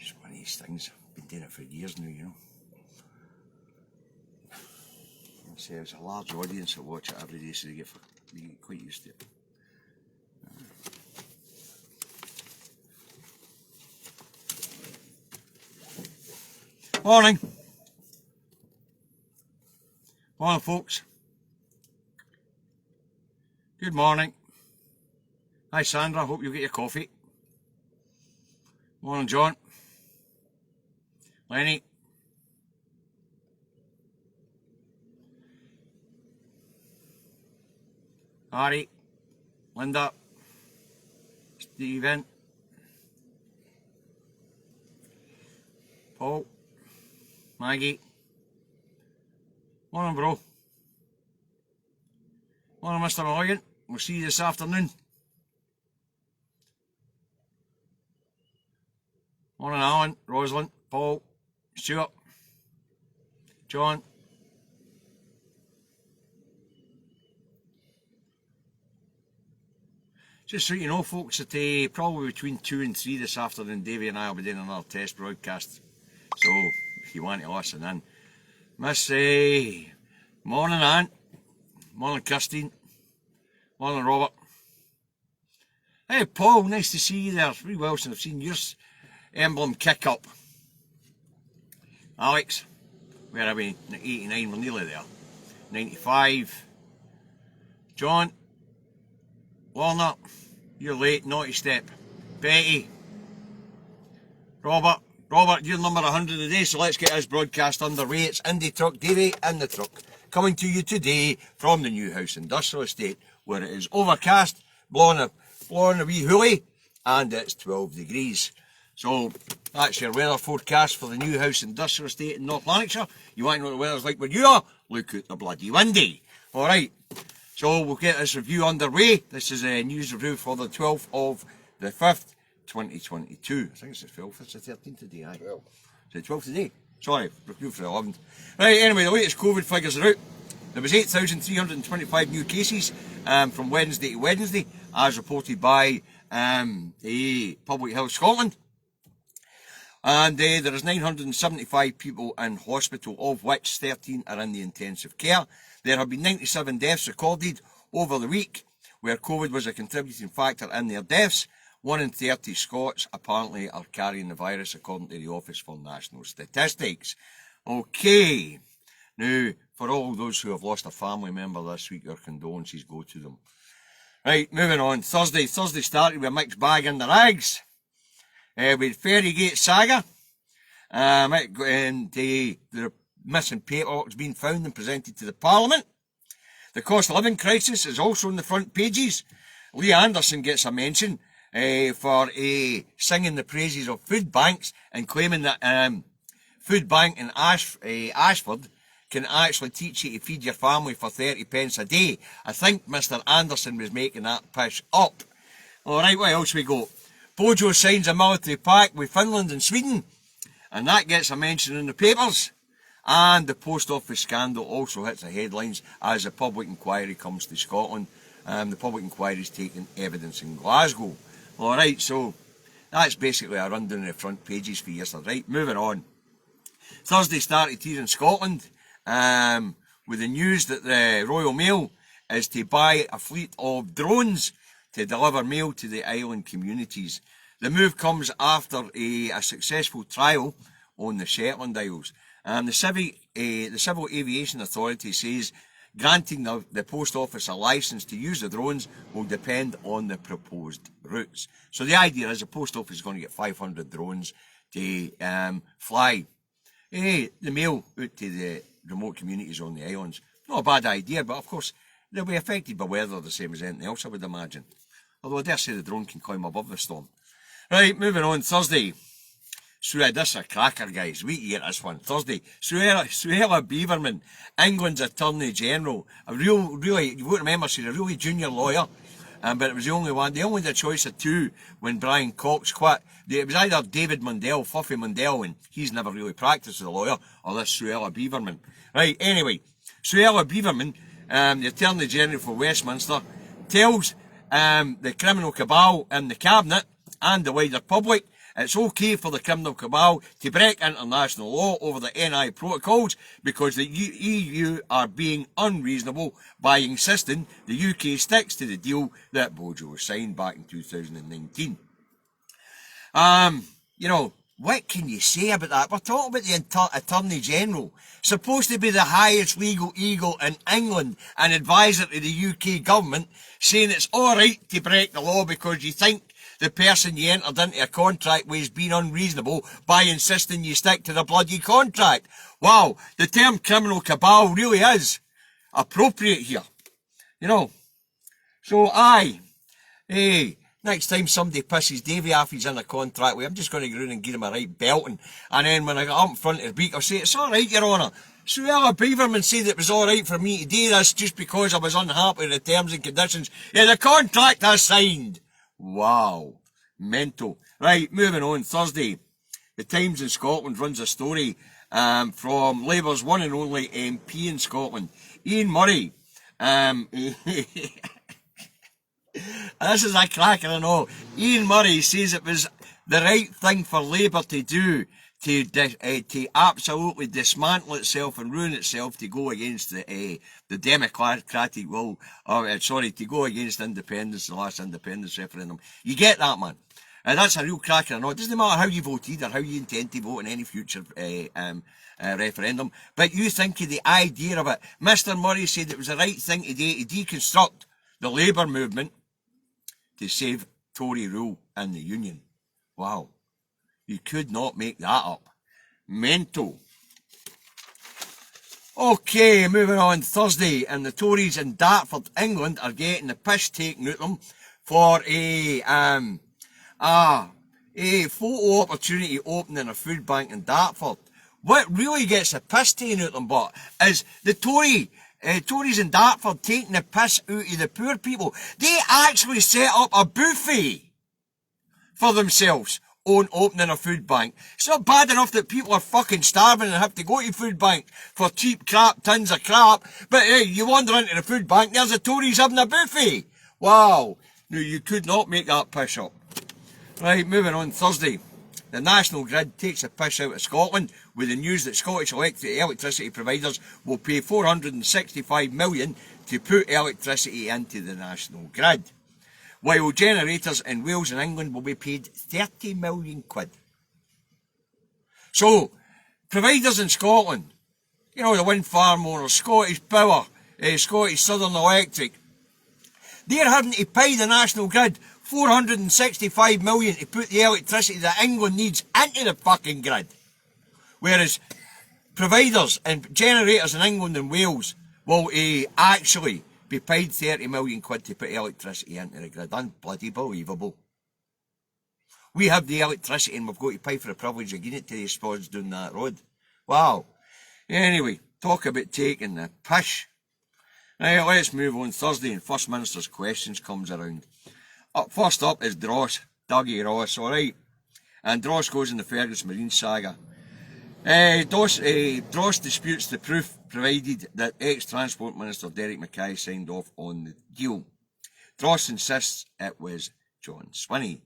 Just one of these things. Been doing it for years now, you know. I'll say there's a large audience that watch it every day, so they get quite used to it. Morning. Morning, folks. Good morning. Hi, Sandra. Hope you get your coffee. Morning, John. Lenny. Harry. Linda. Stephen. Paul. Maggie. Morning, bro. Morning, Mr. Mulligan. We'll see you this afternoon. Morning, Alan, Rosalind, Paul, Stuart, John. Just so you know, folks, that probably between 2 and 3 this afternoon, Davy and I will be doing another test broadcast. So, if you want to listen in. Miss, morning, Anne. Morning, Kirstine. Morning, Robert. Hey, Paul, nice to see you there. It's really well since I've seen your emblem kick up. Alex, where are we? 89, we're nearly there. 95. John. Lorna, you're late, naughty step. Betty. Robert, you're number 100 today, so let's get this broadcast underway. It's Indytruck, Davy in the truck, coming to you today from the New House Industrial Estate, where it is overcast, blowing a wee hoolie, and it's 12 degrees. So that's your weather forecast for the New House Industrial Estate in North Lanarkshire. You want to know what the weather's like where you are? Look at the bloody windy. Alright, so we'll get this review underway. This is a news review for the 12th of the 5th, 2022. I think it's the 12th, it's the 13th today, aye. 12. Is it 12th today? Sorry, review for the 11th. Right, anyway, the latest COVID figures are out. There was 8,325 new cases from Wednesday to Wednesday, as reported by the Public Health Scotland. And there is 975 people in hospital, of which 13 are in the intensive care. There have been 97 deaths recorded over the week, where COVID was a contributing factor in their deaths. 1 in 30 Scots apparently are carrying the virus, according to the Office for National Statistics. Okay, now, for all those who have lost a family member this week, our condolences go to them. Right, moving on. Thursday started with a mixed bag in the rags. With Ferrygate saga, and the missing paperwork's been found and presented to the Parliament. The cost of living crisis is also on the front pages. Lee Anderson gets a mention for singing the praises of food banks and claiming that food bank in Ashford can actually teach you to feed your family for 30 pence a day. I think Mr. Anderson was making that push up. Alright, what else we got? Bojo signs a military pact with Finland and Sweden, and that gets a mention in the papers. And the post office scandal also hits the headlines as the public inquiry comes to Scotland. The public inquiry is taking evidence in Glasgow. Alright, so that's basically a rundown of the front pages for yesterday. Right, moving on. Thursday started here in Scotland with the news that the Royal Mail is to buy a fleet of drones to deliver mail to the island communities. The move comes after a successful trial on the Shetland Isles. The Civil Aviation Authority says granting the post office a licence to use the drones will depend on the proposed routes. So the idea is the post office is going to get 500 drones to fly the mail out to the remote communities on the islands. Not a bad idea, but of course they'll be affected by weather the same as anything else, I would imagine. Although I dare say the drone can climb above the storm. Right, moving on. Thursday. This is a cracker, guys. We get this one. Thursday. Suella Beaverman, England's Attorney General. You won't remember, she's a really junior lawyer. But it was the only one. They only had a choice of two when Brian Cox quit. It was either David Mundell, Fluffy Mundell, and he's never really practiced as a lawyer, or this Suella Beaverman. Right, anyway. Suella Beaverman, the Attorney General for Westminster, tells the criminal cabal in the cabinet and the wider public it's okay for the criminal cabal to break international law over the NI protocols because the EU are being unreasonable by insisting the UK sticks to the deal that Bojo signed back in 2019. You know, what can you say about that? We're talking about the Attorney General, supposed to be the highest legal eagle in England and advisor to the UK government, saying it's alright to break the law because you think the person you entered into a contract with is being unreasonable by insisting you stick to the bloody contract. Wow, the term criminal cabal really is appropriate here. You know, so next time somebody pisses Davy off he's in a contract with, I'm just going to go around and give him a right belting. And then when I get up in front of the beak, I'll say, it's alright, Your Honour. Suella Beaverman said it was alright for me to do this just because I was unhappy with the terms and conditions. Yeah, the contract I signed. Wow. Mental. Right, moving on. Thursday. The Times in Scotland runs a story from Labour's one and only MP in Scotland, Ian Murray. This is a cracker and all. Ian Murray says it was the right thing for Labour to do to absolutely dismantle itself and ruin itself to go against the democratic will, to go against independence, the last independence referendum. You get that, man? And that's a real cracker and all. It doesn't matter how you voted or how you intend to vote in any future referendum, but you think of the idea of it. Mr. Murray said it was the right thing to do to deconstruct the Labour movement to save Tory rule in the Union. Wow. You could not make that up. Mental. Okay, moving on. Thursday, and the Tories in Dartford, England, are getting the piss taken out of them for a photo opportunity opening a food bank in Dartford. What really gets the piss taken out of them, but is the Tories in Dartford taking the piss out of the poor people. They actually set up a buffet for themselves on opening a food bank. It's not bad enough that people are fucking starving and have to go to food bank for cheap crap, tins of crap, but hey, you wander into the food bank, there's the Tories having a buffet. Wow. No, you could not make that piss up. Right, moving on. Thursday. The National Grid takes a piss out of Scotland with the news that Scottish electricity providers will pay $465 million to put electricity into the National Grid, while generators in Wales and England will be paid 30 million quid. So, providers in Scotland, you know, the wind farm owners, Scottish Power, Scottish Southern Electric, they're having to pay the National Grid $465 million to put the electricity that England needs into the fucking grid. Whereas providers and generators in England and Wales will actually be paid 30 million quid to put electricity into the grid. Unbloody believable. We have the electricity and we've got to pay for the privilege of getting it to the spots down that road. Wow. Anyway, talk about taking the pish. Right, let's move on. Thursday and First Minister's questions comes around. First up is Dross, Dougie Ross, alright? And Dross goes in the Fergus Marine saga. Dross disputes the proof provided that ex-Transport Minister Derek Mackay signed off on the deal. Dross insists it was John Swinney.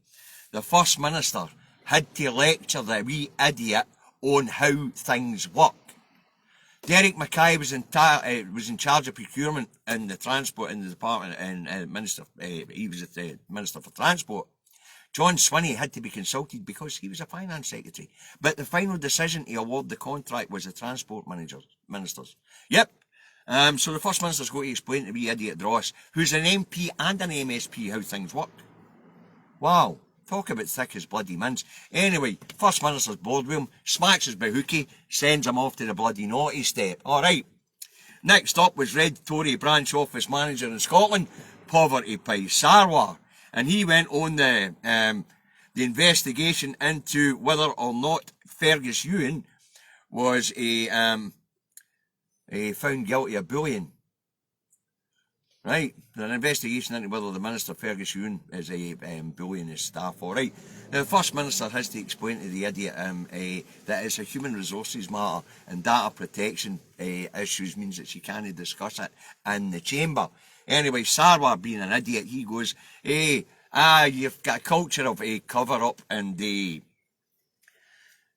The First Minister had to lecture the wee idiot on how things work. Derek Mackay was in charge of procurement in the transport in the department, and minister. He was the Minister for Transport. John Swinney had to be consulted because he was a finance secretary. But the final decision to award the contract was the transport ministers. Yep. So the First Minister's got to explain to the idiot Dross, who's an MP and an MSP, how things work. Wow. Talk about thick as bloody mince. Anyway, First Minister's bored with him, smacks his bahookie, sends him off to the bloody naughty step. Alright. Next up was Red Tory branch office manager in Scotland, Poverty Pie Sarwar. And he went on the investigation into whether or not Fergus Ewan was found guilty of bullying. Right, an investigation into whether the Minister Fergus Ewan is bullying his staff. Alright, now the First Minister has to explain to the idiot that it's a human resources matter and data protection issues means that she can't discuss it in the chamber. Anyway, Sarwar being an idiot, he goes, you've got a culture of cover up and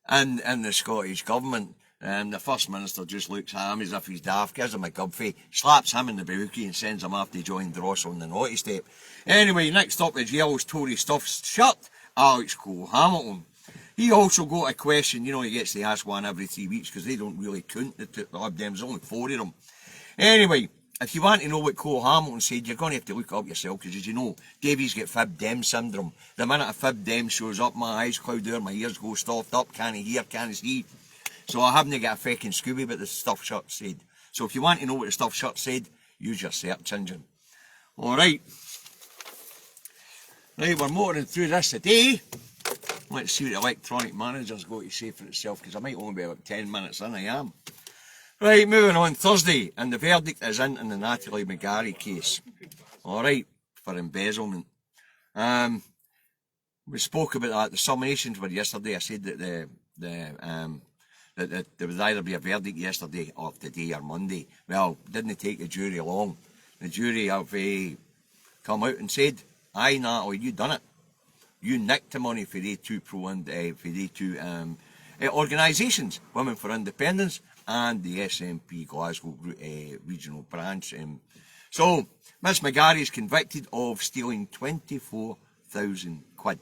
in the Scottish Government. The First Minister just looks at him as if he's daft, gives him a gubfy, slaps him in the bookie and sends him off to join Dross on the naughty step. Anyway, next up is Yellow's Tory stuffed shirt, Alex Cole-Hamilton. He also got a question, you know, he gets to ask one every 3 weeks because they don't really count the Lib Dems, there's only 4 of them. Anyway, if you want to know what Cole-Hamilton said, you're going to have to look it up yourself because, as you know, Davy's got Fib Dem syndrome. The minute a Fib Dem shows up, my eyes cloud over, my ears go stuffed up, can't hear, can't see. So I haven't got a fucking Scooby, but the stuffed shirt said. So if you want to know what the stuffed shirt said, use your search engine. Alright. Right, we're motoring through this today. Let's see what the electronic manager's got to say for itself, because I might only be about 10 minutes in, I am. Right, moving on, Thursday, and the verdict is in the Natalie McGarry case. Alright, for embezzlement. We spoke about that, the summations were yesterday. I said that that there would either be a verdict yesterday or today or Monday. Well, didn't take the jury long. The jury have come out and said, aye, Natalie, you done it. You nicked the money for the two organisations, Women for Independence and the SNP Glasgow regional branch. So, Miss McGarry is convicted of stealing 24,000 quid.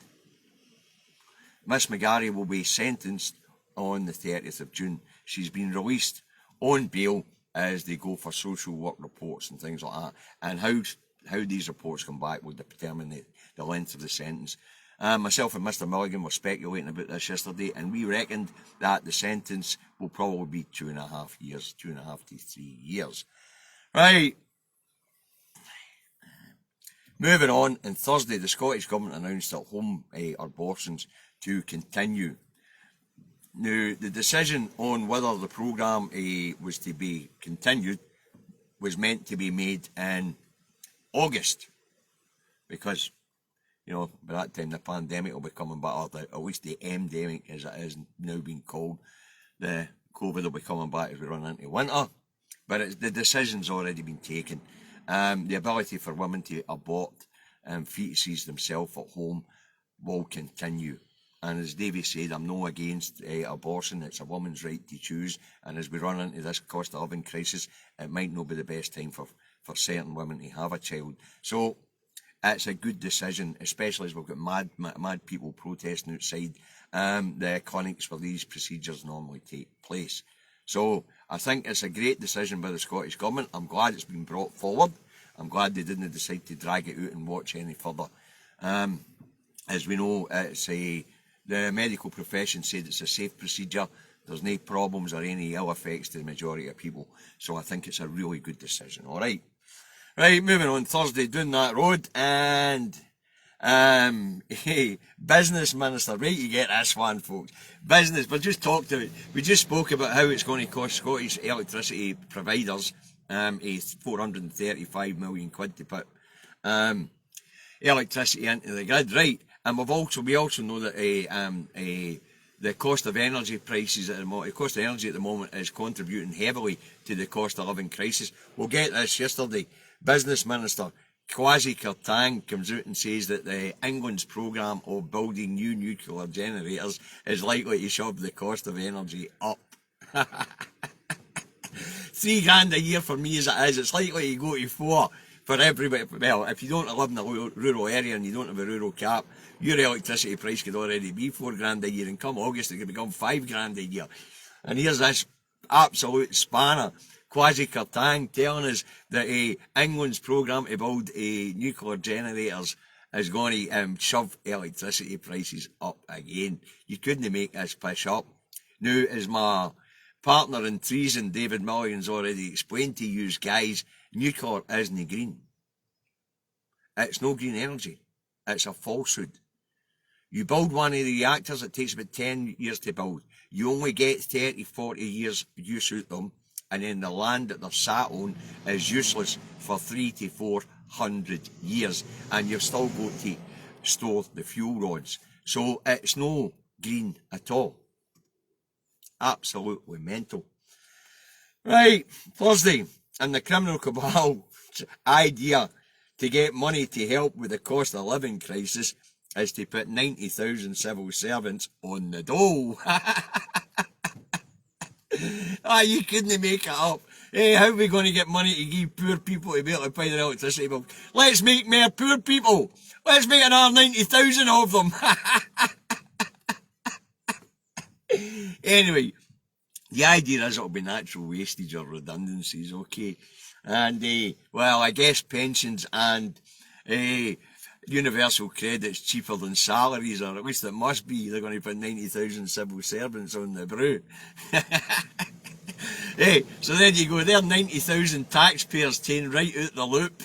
Miss McGarry will be sentenced on the 30th of June. She's been released on bail as they go for social work reports and things like that. And how these reports come back will determine the length of the sentence. Myself and Mr. Milligan were speculating about this yesterday, and we reckoned that the sentence will probably be 2.5 years, 2.5 to 3 years. Right. Moving on, on Thursday, the Scottish Government announced that home abortions to continue. Now, the decision on whether the programme was to be continued was meant to be made in August, because, you know, by that time the pandemic will be coming back, or at least the endemic, as it is now being called. The COVID will be coming back as we run into winter, but the decision's already been taken. The ability for women to abort fetuses themselves at home will continue. And as Davy said, I'm no against abortion. It's a woman's right to choose. And as we run into this cost of living crisis, it might not be the best time for certain women to have a child. So it's a good decision, especially as we've got mad people protesting outside the clinics where these procedures normally take place. So I think it's a great decision by the Scottish Government. I'm glad it's been brought forward. I'm glad they didn't decide to drag it out and watch any further. As we know, the medical profession said it's a safe procedure. There's no problems or any ill effects to the majority of people. So I think it's a really good decision. All right. Right, moving on, Thursday, down that road, and Business Minister, right, you get this one, folks. Business, we just spoke about how it's going to cost Scottish electricity providers 435 million quid to put electricity into the grid, right? And we also know that the cost of energy prices at the moment, the cost of energy at the moment is contributing heavily to the cost of living crisis. We'll get this yesterday. Business Minister Kwasi Kwarteng comes out and says that England's programme of building new nuclear generators is likely to shove the cost of energy up. $3,000 a year for me as it is, it's likely to go to 4 for everybody. Well, if you don't live in a rural area and you don't have a rural cap, your electricity price could already be $4,000 a year, and come August it could become $5,000 a year. And here's this absolute spanner, Kwasi Kwarteng, telling us that England's programme to build nuclear generators is going to shove electricity prices up again. You couldn't make this piss up. Now, as my partner in treason, David Milligan's already explained to you guys, nuclear isn't green. It's no green energy. It's a falsehood. You build one of the reactors, it takes about 10 years to build. You only get 30, 40 years use out them, and then the land that they're sat on is useless for 300 to 400 years, and you've still got to store the fuel rods. So it's no green at all. Absolutely mental. Right, Thursday, and the criminal cabal idea to get money to help with the cost of living crisis is to put 90,000 civil servants on the dole. You couldn't make it up. Hey, how are we going to get money to give poor people to be able to pay their electricity bill? Let's make more poor people. Let's make another 90,000 of them. Anyway, the idea is it'll be natural wastage or redundancies, okay? And, well, I guess pensions and universal credit's cheaper than salaries, or at least it must be. They're going to put 90,000 civil servants on the brew. Hey, so there you go. There 90,000 taxpayers taken right out the loop.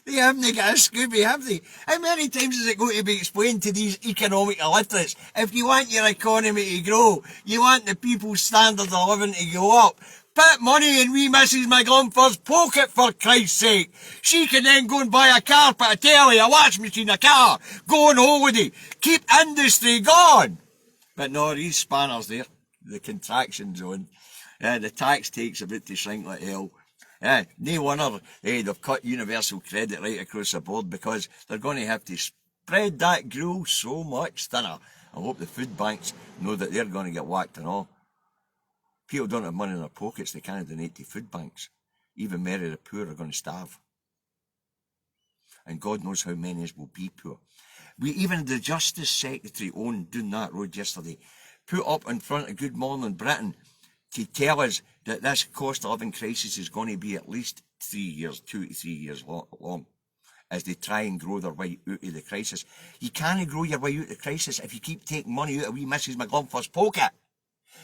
They haven't got a Scooby, have they? How many times is it going to be explained to these economic illiterates? If you want your economy to grow, you want the people's standard of living to go up, put money in wee Mrs. McGlumford's pocket, for Christ's sake. She can then go and buy a carpet, a telly, a washing machine, a car, go on holiday, keep industry going. But no, these spanners there, the contraction zone, the tax take's about to shrink like hell. No wonder they've cut universal credit right across the board, because they're going to have to spread that gruel so much thinner. I hope the food banks know that they're going to get whacked and all. People don't have money in their pockets, they can't donate to food banks. Even many of the poor are going to starve. And God knows how many will be poor. Even the Justice Secretary down that road yesterday put up in front of Good Morning Britain to tell us that this cost of living crisis is going to be at least 3 years, 2 to 3 years long, as they try and grow their way out of the crisis. You can't grow your way out of the crisis if you keep taking money out of wee Mrs. McGlumford's pocket.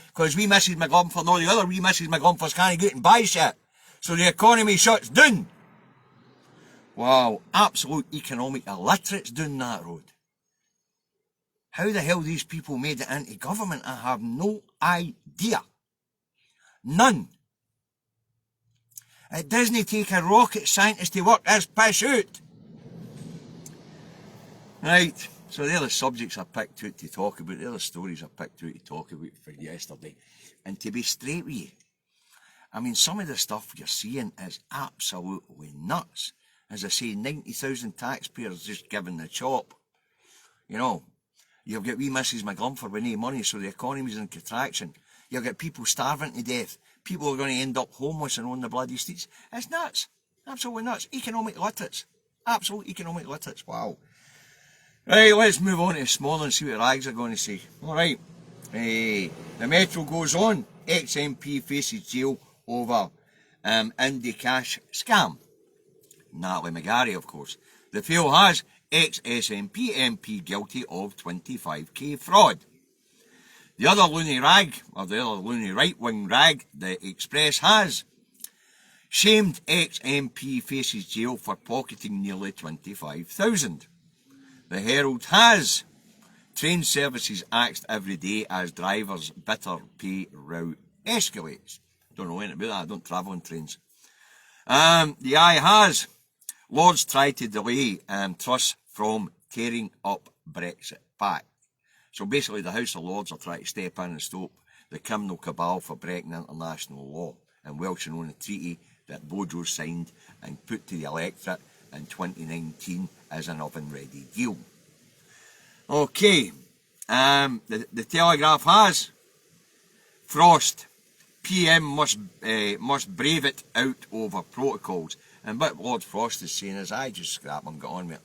Because wee Mrs. McGlumford and all the other wee Mrs. McGlumfords can't go out and buy shit. So the economy shuts down. Wow, absolute economic illiterates down that road. How the hell these people made it into government, I have no idea. None. It doesn't take a rocket scientist to work this piss out. Right, so they're the subjects I picked out to talk about. They're the stories I picked out to talk about for yesterday. And to be straight with you, I mean, some of the stuff you're seeing is absolutely nuts. As I say, 90,000 taxpayers just giving the chop. You know, you've got wee Mrs. McGlumford with no money, so the economy's in contraction. You've got people starving to death. People are going to end up homeless and on the bloody streets. It's nuts. Absolutely nuts. Economic literates. Absolute economic literates. Wow. Right, let's move on to this morning and see what rags are going to say. Alright. The Metro goes on. Ex-MP faces jail over Indycash scam. Natalie McGarry, of course. The Fail has ex-SNP MP guilty of 25k fraud. The other loony rag, or the other loony right-wing rag, the Express has shamed ex-MP faces jail for pocketing nearly 25,000. The Herald has train services axed every day as drivers' bitter pay row escalates. Don't know anything about that, I don't travel on trains. The Eye has Lords try to delay Truss from tearing up Brexit Pact. So basically the House of Lords are trying to step in and stop the criminal cabal for breaking international law and welching on a treaty that Bojo signed and put to the electorate in 2019 as an oven-ready deal. Okay, the Telegraph has Frost. PM must brave it out over protocols. And what Lord Frost is saying is, I just scrap and get on with it.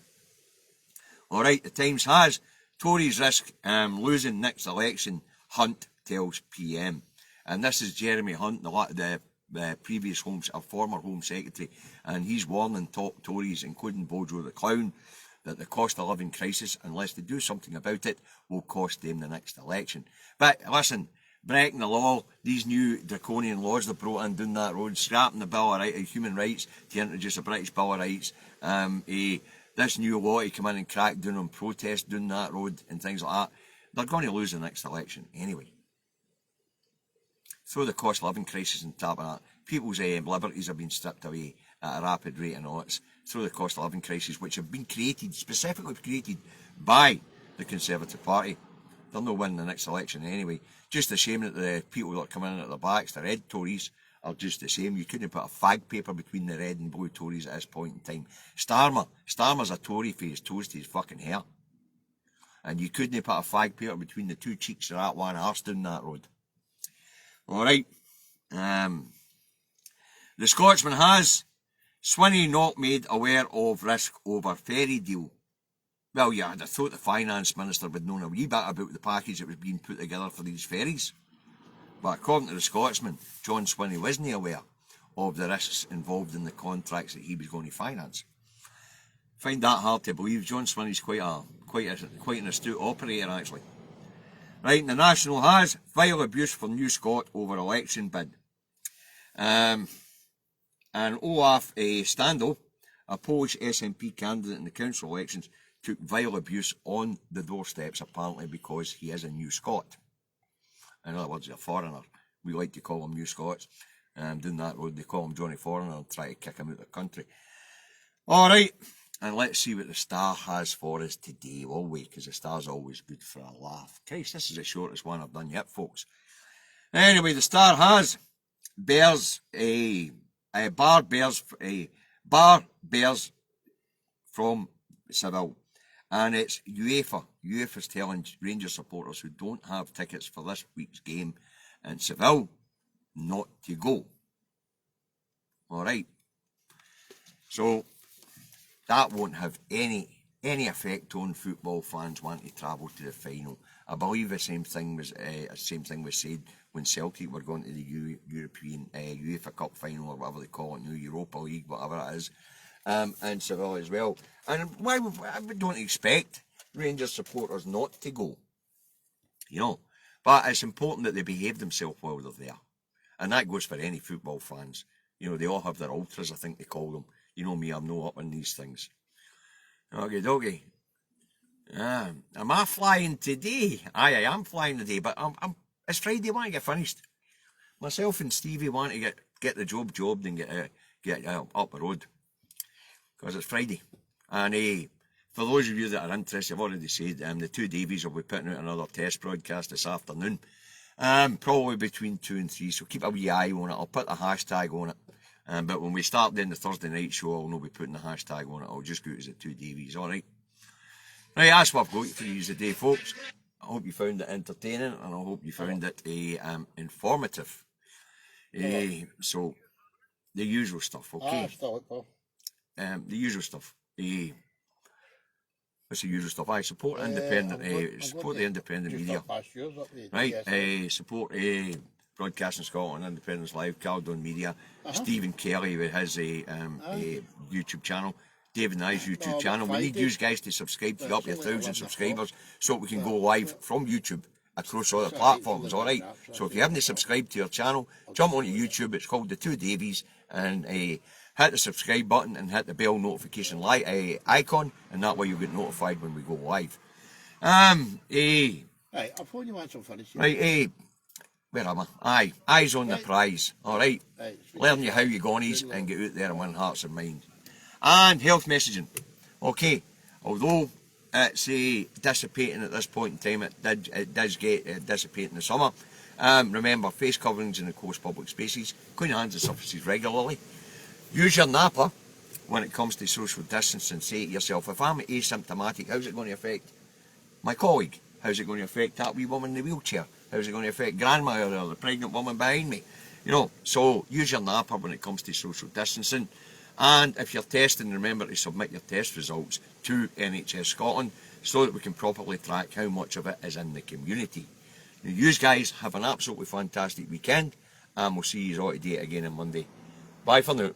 Alright, the Times has Tories risk losing next election, Hunt tells PM. And this is Jeremy Hunt, the previous former Home Secretary, and he's warning top Tories, including Bojo the Clown, that the cost of living crisis, unless they do something about it, will cost them the next election. But listen, breaking the law, these new draconian laws they brought in down that road, scrapping the Bill of Human Rights to introduce a British Bill of Rights, this new law to come in and crack down on protest down that road and things like that, they're going to lose the next election anyway. Through the cost of living crisis and top of that, people's liberties have been stripped away at a rapid rate and all. It's through the cost of living crisis, which have been specifically created by the Conservative Party. They'll not win the next election anyway. Just a shame that the people that are coming in at the backs, the red Tories, are just the same. You couldn't put a fag paper between the red and blue Tories at this point in time. Starmer's a Tory for his toes to his fucking hair. And you couldn't put a fag paper between the two cheeks of that one arse down that road. Alright. The Scotsman has Swinney not made aware of risk over ferry deal. Well, yeah, I'd have thought the Finance Minister would know a wee bit about the package that was being put together for these ferries. But according to the Scotsman, John Swinney wasn't aware of the risks involved in the contracts that he was going to finance. Find that hard to believe. John Swinney's quite an astute operator, actually. Right, the National has vile abuse for New Scot over election bid. And Olaf Standel, a Polish SNP candidate in the council elections, took vile abuse on the doorsteps, apparently because he is a New Scot. In other words, he's a foreigner. We like to call him New Scots. Down that road, they call him Johnny Foreigner and try to kick him out of the country. Alright, and let's see what the Star has for us today, will we? Because the Star's always good for a laugh. Christ, this is the shortest one I've done yet, folks. Anyway, the Star has bar bears from Seville. And it's UEFA. UEFA's telling Rangers supporters who don't have tickets for this week's game in Seville not to go. Alright. So, that won't have any effect on football fans wanting to travel to the final. I believe the same thing was said when Celtic were going to the European UEFA Cup final, or whatever they call it, New Europa League, whatever it is. And Seville as well. And why we don't expect Rangers supporters not to go, you know. But it's important that they behave themselves while they're there. And that goes for any football fans. You know, they all have their ultras, I think they call them. You know me, I'm no up on these things. Okay, dokie. Am I flying today? Aye, I am flying today, but it's Friday, I want to get finished. Myself and Stevie want to get the jobbed and get up the road. Because it's Friday. And for those of you that are interested, I've already said, the two Davies will be putting out another test broadcast this afternoon. Probably between 2 and 3, so keep a wee eye on it. I'll put the hashtag on it. But when we start doing the Thursday night show, I'll not be putting the hashtag on it. I'll just go as the two Davies, alright? Right, that's what I've got for you today, folks. I hope you found it entertaining, and I hope you found it informative. So, the usual stuff, okay? The usual stuff. What's the usual stuff? I support independent. Support the independent media. Right. Support Broadcasting Scotland, Independence Live, Caledon Media, Stephen Kelly with his YouTube channel, David and I's YouTube channel. We need you guys to subscribe to up to 1,000 subscribers so we can go live from YouTube across other platforms, alright? So if you haven't subscribed to our channel, jump onto YouTube. It's called The Two Davies, and hit the subscribe button and hit the bell notification icon, and that way you'll get notified when we go live. Right, I'll phone you once I'm finished. Right, where am I? Eyes on the prize, alright? Learn you how you gonies and get out there and win hearts and minds. And health messaging. Okay, although it's dissipating at this point in time, it does get dissipate in the summer. Remember, face coverings in the course public spaces, clean your hands and surfaces regularly. Use your napper when it comes to social distancing. Say to yourself, if I'm asymptomatic, how's it going to affect my colleague? How's it going to affect that wee woman in the wheelchair? How's it going to affect grandma or the pregnant woman behind me? You know, so use your napper when it comes to social distancing. And if you're testing, remember to submit your test results to NHS Scotland so that we can properly track how much of it is in the community. Now, you guys have an absolutely fantastic weekend, and we'll see you all today again on Monday. Bye for now.